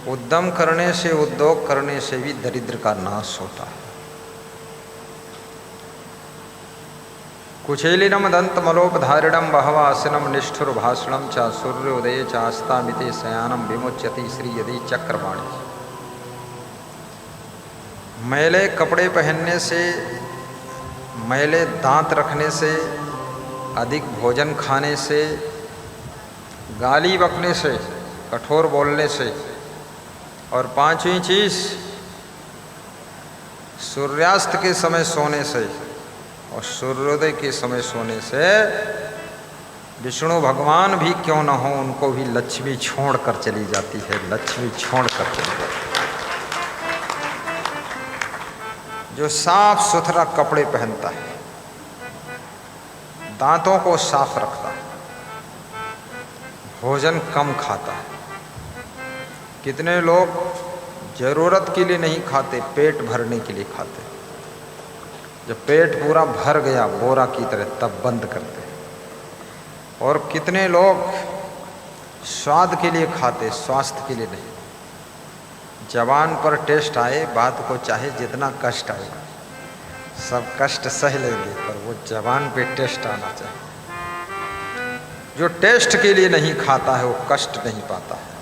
उद्यम करने से, उद्योग करने से भी दरिद्र का नाश होता है। कुचेलिनम दंतमलोपधारिणम बहवासिनम निष्ठुर भाषणम च सूर्योदय चास्तामिते शयानम विमुच्यति श्री यदि चक्रवाणी। मैले कपड़े पहनने से, मैले दांत रखने से, अधिक भोजन खाने से, गाली बकने से, कठोर बोलने से, और पांचवी चीज सूर्यास्त के समय सोने से और सूर्योदय के समय सोने से विष्णु भगवान भी क्यों न हो, उनको भी लक्ष्मी छोड़ कर चली जाती है, लक्ष्मी छोड़ कर चली जाती है। जो साफ सुथरा कपड़े पहनता है, दांतों को साफ रखता है, भोजन कम खाता है। कितने लोग जरूरत के लिए नहीं खाते, पेट भरने के लिए खाते। जब पेट पूरा भर गया बोरा की तरह तब बंद करते हैं। और कितने लोग स्वाद के लिए खाते, स्वास्थ्य के लिए नहीं। जबान पर टेस्ट आए, बात को चाहे जितना कष्ट आए, सब कष्ट सह लेंगे, पर वो जबान पे टेस्ट आना चाहिए। जो टेस्ट के लिए नहीं खाता है वो कष्ट नहीं पाता है।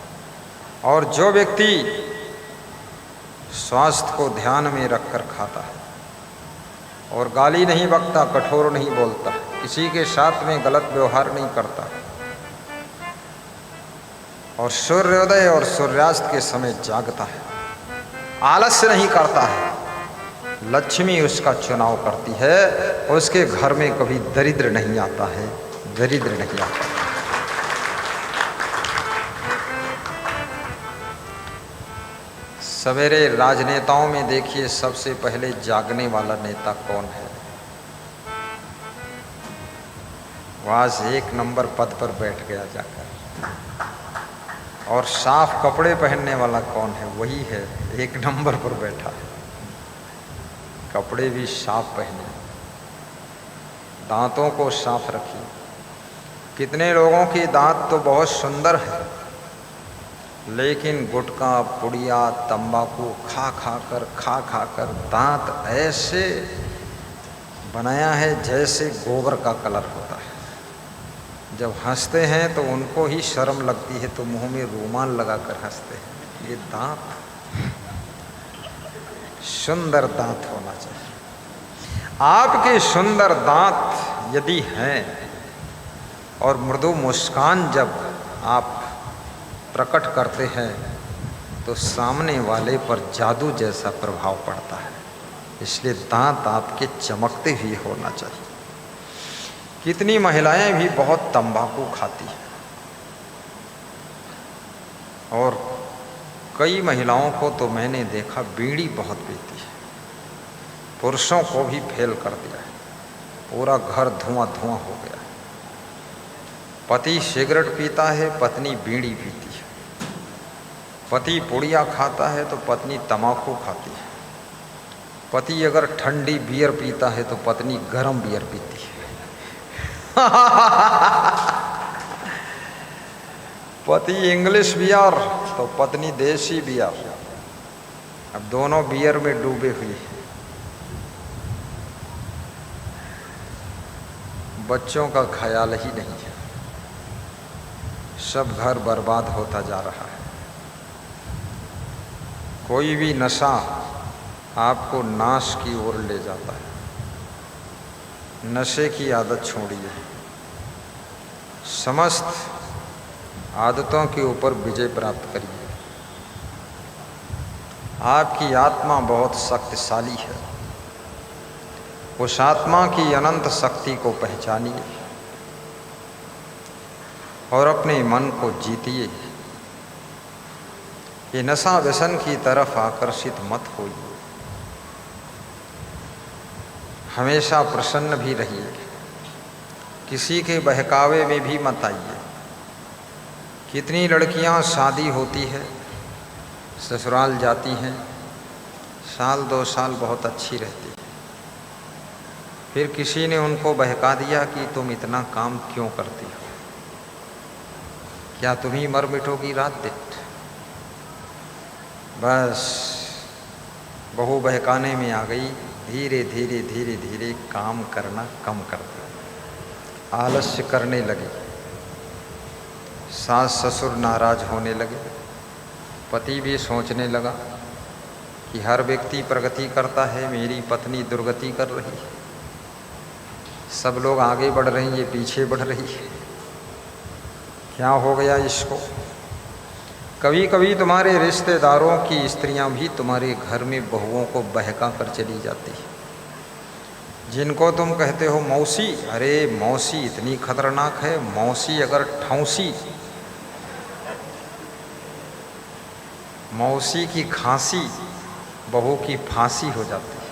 और जो व्यक्ति स्वास्थ्य को ध्यान में रखकर खाता है और गाली नहीं बकता, कठोर नहीं बोलता, किसी के साथ में गलत व्यवहार नहीं करता, और सूर्योदय और सूर्यास्त के समय जागता है, आलस्य नहीं करता है, लक्ष्मी उसका चुनाव करती है। उसके घर में कभी दरिद्र नहीं आता है, दरिद्र नहीं आता। सवेरे राजनेताओं में देखिए सबसे पहले जागने वाला नेता कौन है? वह एक नंबर पद पर बैठ गया जाकर। और साफ कपड़े पहनने वाला कौन है? वही है, एक नंबर पर बैठा है। कपड़े भी साफ पहने, दांतों को साफ रखिए। कितने लोगों के दांत तो बहुत सुंदर है, लेकिन गुटखा, पुड़िया, तंबाकू खा खा कर दांत ऐसे बनाया है जैसे गोबर का कलर होता है। जब हंसते हैं तो उनको ही शर्म लगती है, तो मुंह में रूमाल लगाकर हंसते हैं। ये दांत, सुंदर दांत होना चाहिए। आपके सुंदर दांत यदि हैं और मृदु मुस्कान जब आप प्रकट करते हैं तो सामने वाले पर जादू जैसा प्रभाव पड़ता है। इसलिए दांत आपके चमकते हुए होना चाहिए। कितनी महिलाएं भी बहुत तंबाकू खाती हैं और कई महिलाओं को तो मैंने देखा बीड़ी बहुत पीती है। पुरुषों को भी फेल कर दिया है, पूरा घर धुआं धुआं हो गया है। पति सिगरेट पीता है, पत्नी बीड़ी पीती है। पति पुड़िया खाता है तो पत्नी तम्बाकू खाती है। पति अगर ठंडी बियर पीता है तो पत्नी गर्म बियर पीती है। पति इंग्लिश बियर तो पत्नी देसी बियर। अब दोनों बियर में डूबे हुए हैं। बच्चों का ख्याल ही नहीं है। सब घर बर्बाद होता जा रहा है। कोई भी नशा आपको नाश की ओर ले जाता है। नशे की आदत छोड़िए। समस्त आदतों के ऊपर विजय प्राप्त करिए। आपकी आत्मा बहुत शक्तिशाली है। उस आत्मा की अनंत शक्ति को पहचानिए और अपने मन को जीतिए। ये नशा व्यसन की तरफ आकर्षित मत होइए। हमेशा प्रसन्न भी रहिए। किसी के बहकावे में भी मत आइए। कितनी लड़कियां शादी होती है, ससुराल जाती हैं, साल 2 साल बहुत अच्छी रहती है, फिर किसी ने उनको बहका दिया कि तुम इतना काम क्यों करती हो, क्या तुम ही मर मिटोगी रात दिन? बस बहू बहकाने में आ गई, धीरे धीरे धीरे धीरे काम करना कम कर दिया, आलस्य करने लगे, सास ससुर नाराज होने लगे, पति भी सोचने लगा कि हर व्यक्ति प्रगति करता है, मेरी पत्नी दुर्गति कर रही है, सब लोग आगे बढ़ रहे हैं, ये पीछे बढ़ रही है, क्या हो गया इसको। कभी कभी तुम्हारे रिश्तेदारों की स्त्रियां भी तुम्हारे घर में बहुओं को बहका कर चली जाती है, जिनको तुम कहते हो मौसी, अरे मौसी इतनी खतरनाक है, मौसी अगर ठौसी, मौसी की खांसी बहू की फांसी हो जाती है।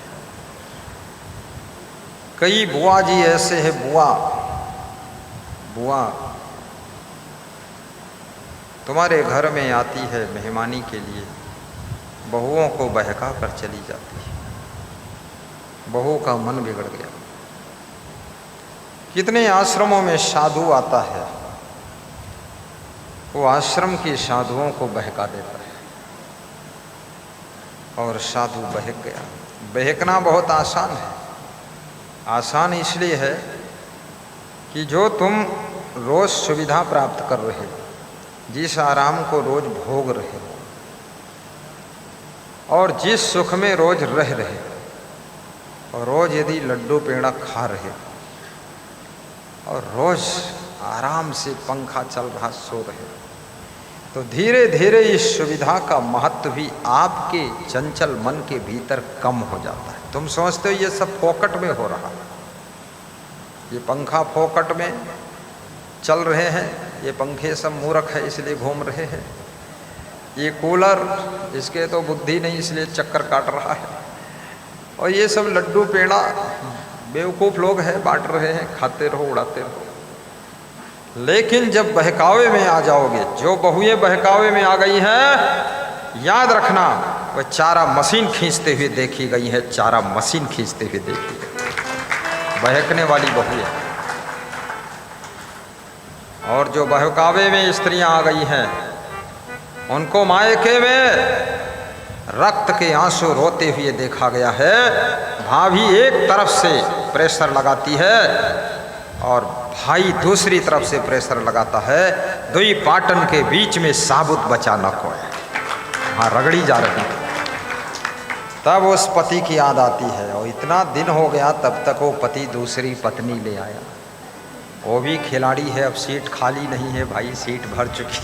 कई बुआ जी ऐसे है, बुआ तुम्हारे घर में आती है मेहमानी के लिए, बहुओं को बहका कर चली जाती है, बहू का मन बिगड़ गया। कितने आश्रमों में साधु आता है, वो आश्रम के साधुओं को बहका देता है और साधु बहक गया। बहकना बहुत आसान है, आसान इसलिए है कि जो तुम रोज सुविधा प्राप्त कर रहे हो, जिस आराम को रोज भोग रहे हो और जिस सुख में रोज रह रहे हो, और रोज यदि लड्डू पेड़ा खा रहे हो और रोज आराम से पंखा चल रहा सो रहे हो, तो धीरे धीरे इस सुविधा का महत्व भी आपके चंचल मन के भीतर कम हो जाता है। तुम सोचते हो ये सब फोकट में हो रहा है, ये पंखा फोकट में चल रहे हैं, ये पंखे सब मूर्ख है इसलिए घूम रहे हैं, ये कूलर इसके तो बुद्धि नहीं इसलिए चक्कर काट रहा है, और ये सब लड्डू पेड़ा बेवकूफ़ लोग हैं बांट रहे हैं, खाते रहो उड़ाते रहो। लेकिन जब बहकावे में आ जाओगे, जो बहुएं बहकावे में आ गई हैं, याद रखना वह चारा मशीन खींचते हुए देखी गई है, चारा मशीन खींचते हुए देखी गई बहकने वाली बहुएं। और जो बहकावे में स्त्रियां आ गई हैं, उनको मायके में रक्त के आंसू रोते हुए देखा गया है। भाभी एक तरफ से प्रेशर लगाती है और भाई दूसरी तरफ से प्रेशर लगाता है, दुई पाटन के बीच में साबुत बचा न कोई, हाँ रगड़ी जा रही। तब उस पति की याद आती है, और इतना दिन हो गया तब तक वो पति दूसरी पत्नी ले आया, वो भी खिलाड़ी है, अब सीट खाली नहीं है भाई, सीट भर चुकी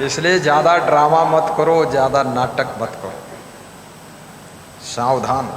इसलिए ज़्यादा ड्रामा मत करो, ज़्यादा नाटक मत करो, सावधान।